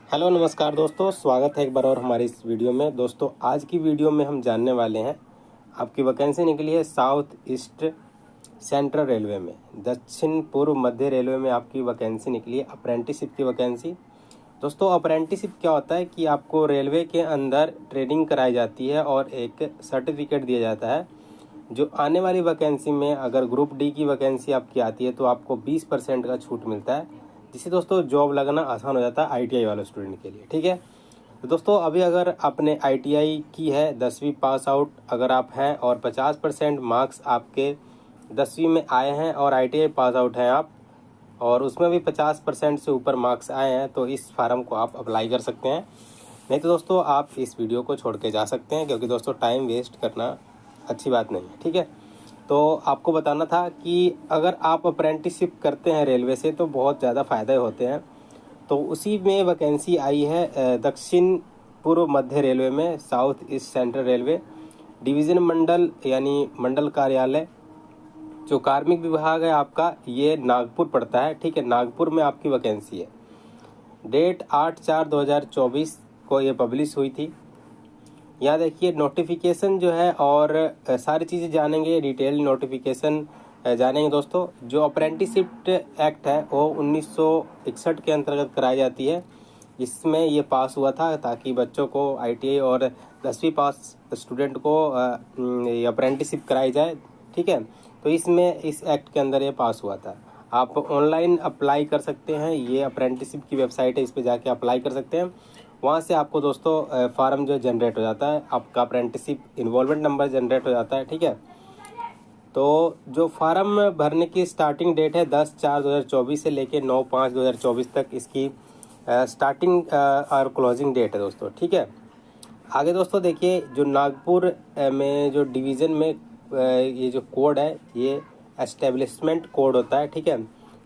Hello नमस्कार दोस्तों, स्वागत है एक बार और हमारी इस वीडियो में। दोस्तों आज की वीडियो में हम जानने वाले हैं, आपकी वैकेंसी निकली है साउथ ईस्ट सेंट्रल रेलवे में, दक्षिण पूर्व मध्य रेलवे में आपकी वैकेंसी निकली है अप्रेंटिसशिप की वैकेंसी। दोस्तों अप्रेंटिसशिप क्या होता है कि आपको रेलवे के अंदर ट्रेनिंग कराई जाती है और एक सर्टिफिकेट दिया जाता है। जो आने वाली वैकेंसी में अगर ग्रुप डी की वैकेंसी आपकी आती है तो आपको 20% का छूट मिलता है, जिससे दोस्तों जॉब लगना आसान हो जाता है आईटीआई वाले स्टूडेंट के लिए। ठीक है, तो दोस्तों अभी अगर आपने आईटीआई की है, 10वीं पास आउट अगर आप हैं और 50% मार्क्स आपके 10वीं में आए हैं और आईटीआई पास आउट हैं आप, और उसमें भी 50% से ऊपर मार्क्स आए हैं, तो इस फार्म को आप अप्लाई कर सकते हैं। नहीं तो दोस्तों आप इस वीडियो को छोड़ के जा सकते हैं, क्योंकि दोस्तों टाइम वेस्ट करना अच्छी बात नहीं है। ठीक है, तो आपको बताना था कि अगर आप अप्रेंटिसशिप करते हैं रेलवे से तो बहुत ज़्यादा फ़ायदे होते हैं। तो उसी में वैकेंसी आई है दक्षिण पूर्व मध्य रेलवे में, south east central railway division मंडल यानी मंडल कार्यालय। जो कार्मिक विभाग है आपका ये नागपुर पड़ता है। ठीक है, नागपुर में आपकी वैकेंसी है। डेट 8/4/2024 को ये पब्लिश हुई थी। यहाँ देखिए नोटिफिकेशन जो है और सारी चीज़ें जानेंगे, डिटेल नोटिफिकेशन जानेंगे। दोस्तों जो अप्रेंटिसशिप एक्ट है वो 1961 के अंतर्गत कराई जाती है। इसमें ये पास हुआ था ताकि बच्चों को आईटीआई और 10वीं पास स्टूडेंट को अप्रेंटिसशिप कराई जाए। ठीक है, तो इसमें इस एक्ट के अंदर ये पास हुआ था। आप ऑनलाइन अप्लाई कर सकते हैं, ये अप्रेंटिसशिप की वेबसाइट है, इस पर जाके अप्लाई कर सकते हैं। वहाँ से आपको दोस्तों फार्म जो जनरेट हो जाता है, आपका अप्रेंटिसशिप इन्वॉल्वमेंट नंबर जनरेट हो जाता है। ठीक है, तो जो फार्म भरने की स्टार्टिंग डेट है 10/4/2024 से लेके 9/5/2024 तक इसकी स्टार्टिंग और क्लोजिंग डेट है दोस्तों। ठीक है, आगे दोस्तों देखिए जो नागपुर में जो डिवीज़न में ये जो कोड है ये एस्टेब्लिशमेंट कोड होता है। ठीक है,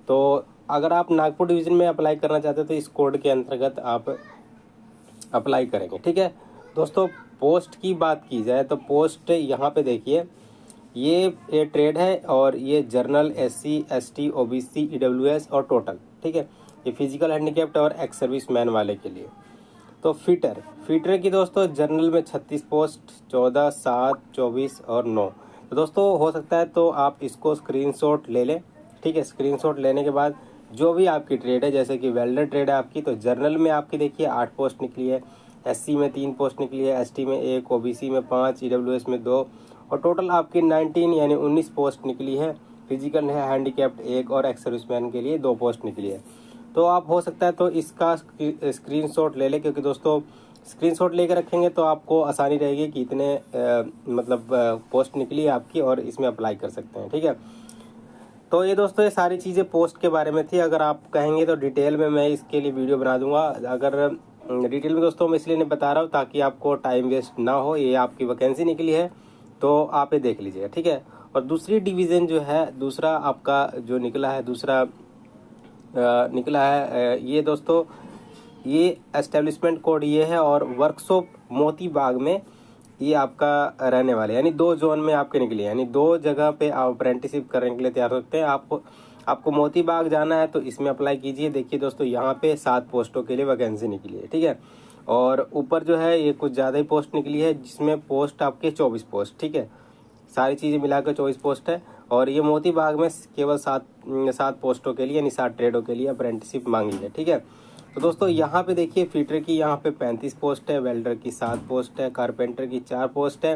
तो अगर आप नागपुर डिवीज़न में अप्लाई करना चाहते हैं तो इस कोड के अंतर्गत आप अप्लाई करेंगे। ठीक है दोस्तों, पोस्ट की बात की जाए तो पोस्ट यहाँ पे देखिए ये ट्रेड है और ये journal, SC, ST, OBC, EWS और टोटल। ठीक है, ये फिजिकल हैंडीकैप्ड और एक्स सर्विस मैन वाले के लिए। तो फीटर की दोस्तों जनरल में 36 पोस्ट, 14, 7, 24 और 9। तो दोस्तों हो सकता है तो आप इसको स्क्रीनशॉट ले लें। ठीक है, स्क्रीनशॉट लेने के बाद जो भी आपकी ट्रेड है, जैसे कि वेल्डर ट्रेड है आपकी, तो जर्नल में आपकी देखिए 8 पोस्ट निकली है, एससी में 3 पोस्ट निकली है, एसटी में 1, ओबीसी में 5, ईडब्ल्यूएस में 2 और टोटल आपकी 19 यानी 19 पोस्ट निकली है। फिजिकल है हैंडीकैप्ड 1 और एक्स सर्विसमैन के लिए 2 पोस्ट निकली है। तो आप हो सकता है तो इसका स्क्रीनशॉट ले लें, क्योंकि दोस्तों स्क्रीनशॉट लेकर रखेंगे तो आपको आसानी रहेगी कि इतने पोस्ट निकली है आपकी और इसमें अप्लाई कर सकते हैं। ठीक है, तो ये दोस्तों ये सारी चीज़ें पोस्ट के बारे में थी। अगर आप कहेंगे तो डिटेल में मैं इसके लिए वीडियो बना दूंगा। अगर डिटेल में दोस्तों मैं इसलिए नहीं बता रहा हूँ ताकि आपको टाइम वेस्ट ना हो। ये आपकी वैकेंसी निकली है तो आप ये देख लीजिएगा। ठीक है, और दूसरी डिवीज़न जो है, दूसरा आपका जो निकला है, दूसरा निकला है ये दोस्तों, ये एस्टेब्लिशमेंट कोड ये है और वर्कशॉप मोती बाग में ये आपका रहने वाले, यानी 2 जोन में आपके निकली है, यानी 2 जगह पे आप अप्रेंटिसशिप करने के लिए तैयार हो सकते हैं। आपको मोती बाग जाना है तो इसमें अप्लाई कीजिए। देखिए दोस्तों यहाँ पे 7 पोस्टों के लिए वैकेंसी निकली है। ठीक है, और ऊपर जो है ये कुछ ज़्यादा ही पोस्ट निकली है, जिसमें पोस्ट आपके 24 पोस्ट। ठीक है, सारी चीज़ें मिलाकर 24 पोस्ट है और ये मोती बाग में केवल 7 पोस्टों के लिए यानी 7 ट्रेडों के लिए अप्रेंटिसशिप मांगी है। ठीक है, तो दोस्तों यहाँ पे देखिए फीटर की यहाँ पे 35 पोस्ट है, वेल्डर की 7 पोस्ट है, कारपेंटर की 4 पोस्ट है,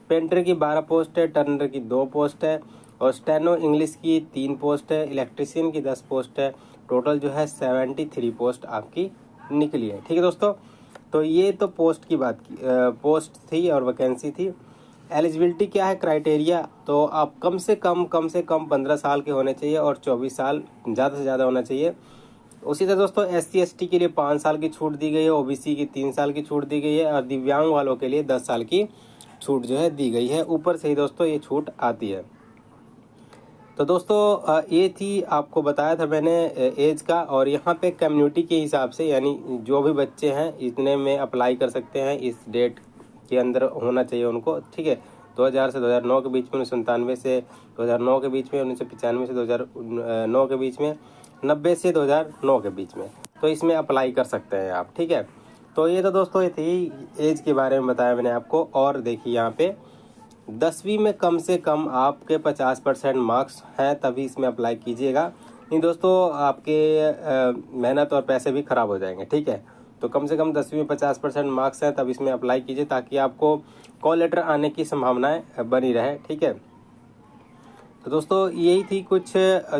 पेंटर की 12 पोस्ट है, टर्नर की 2 पोस्ट है और स्टेनो इंग्लिश की 3 पोस्ट है, इलेक्ट्रीशियन की 10 पोस्ट है। टोटल जो है 73 पोस्ट आपकी निकली है। ठीक है दोस्तों, तो ये तो पोस्ट की बात की पोस्ट थी और वैकेंसी थी। एलिजिबिलिटी क्या है, क्राइटेरिया, तो आप कम से कम 15 साल के होने चाहिए और 24 साल ज़्यादा से ज़्यादा होना चाहिए। उसी तरह दोस्तों एससी एसटी के लिए 5 साल की छूट दी गई है, ओबीसी की 3 साल की छूट दी गई है और दिव्यांग वालों के लिए 10 साल की छूट जो है दी गई है। ऊपर से ही दोस्तों ये छूट आती है। तो दोस्तों ये थी, आपको बताया था मैंने एज का, और यहाँ पे कम्युनिटी के हिसाब से यानी जो भी बच्चे हैं इतने में अप्लाई कर सकते हैं, इस डेट के अंदर होना चाहिए उनको। ठीक है, 2000 से 2009 के बीच में, 1997 से 2009 के बीच में, 1995 से 2009 के बीच में, 90 से 2009 के बीच में। तो तो इसमें अप्लाई कर सकते हैं आप, ठीक है। तो ये तो दोस्तों ये थी एज के बारे में बताया मैंने आपको। और देखिए यहाँ पे 10वीं में कम से कम आपके 50% मार्क्स हैं तभी इसमें अप्लाई कीजिएगा, नहीं दोस्तों आपके मेहनत और पैसे भी खराब हो जाएंगे, ठीक है। तो कम से कम 10वीं में 50% मार्क्स हैं तब इसमें अप्लाई कीजिए, ताकि आपको कॉल लेटर आने की संभावनाएं बनी रहे, ठीक है। तो दोस्तों यही थी कुछ।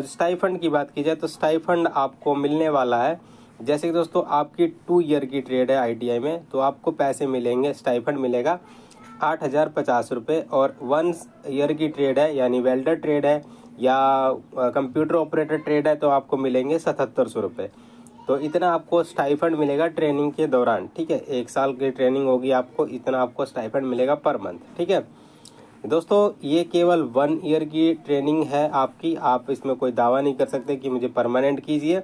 स्टाइफंड की बात की जाए तो स्टाइफंड आपको मिलने वाला है, जैसे कि दोस्तों आपकी 2 ईयर की ट्रेड है ITI में, तो आपको पैसे मिलेंगे, स्टाइफंड मिलेगा 8,050 रुपये। और 1 ईयर की ट्रेड है यानी वेल्डर ट्रेड है या कंप्यूटर ऑपरेटर ट्रेड है तो आपको मिलेंगे 7,700 रुपये। तो इतना आपको स्टाइफंड मिलेगा ट्रेनिंग के दौरान, ठीक है। 1 साल की ट्रेनिंग होगी आपको, इतना आपको स्टाइफंड मिलेगा पर मंथ, ठीक है। दोस्तों ये केवल 1 ईयर की ट्रेनिंग है आपकी, आप इसमें कोई दावा नहीं कर सकते कि मुझे परमानेंट कीजिए।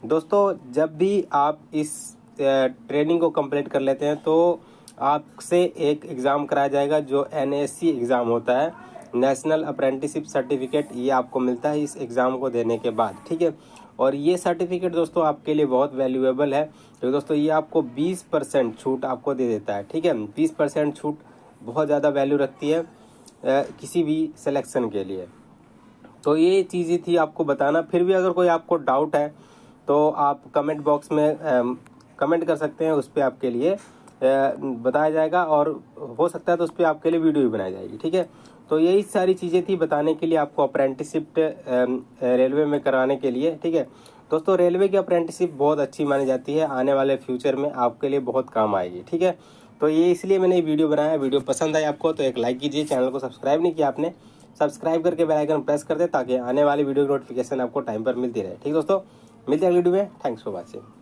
दोस्तों जब भी आप इस ट्रेनिंग को कंप्लीट कर लेते हैं तो आपसे एक एग्ज़ाम कराया जाएगा जो NASC एग्ज़ाम होता है, नेशनल अप्रेंटिसशिप सर्टिफिकेट, ये आपको मिलता है इस एग्ज़ाम को देने के बाद, ठीक है। और ये सर्टिफिकेट दोस्तों आपके लिए बहुत वैल्यूएबल है, तो दोस्तों ये आपको 20% छूट आपको दे देता है, ठीक है। 20% छूट बहुत ज़्यादा वैल्यू रखती है किसी भी सिलेक्शन के लिए। तो ये चीज़ें थी आपको बताना। फिर भी अगर कोई आपको डाउट है तो आप कमेंट बॉक्स में कमेंट कर सकते हैं, उस पर आपके लिए बताया जाएगा, और हो सकता है तो उस पर आपके लिए वीडियो भी बनाई जाएगी, ठीक है। तो यही सारी चीज़ें थी बताने के लिए आपको अप्रेंटिसशिप रेलवे में कराने के लिए, ठीक है। दोस्तों रेलवे की अप्रेंटिसशिप बहुत अच्छी मानी जाती है, आने वाले फ्यूचर में आपके लिए बहुत काम आएगी, ठीक है। तो ये इसलिए मैंने वीडियो बनाया। वीडियो पसंद आई आपको तो एक लाइक कीजिए, चैनल को सब्सक्राइब नहीं किया आपने, सब्सक्राइब करके बेल आइकन प्रेस कर दे ताकि आने वाली वीडियो की नोटिफिकेशन आपको टाइम पर मिलती रहे, ठीक दोस्तों। मिलते हैं वीडियो में, थैंक्स फॉर वॉचिंग।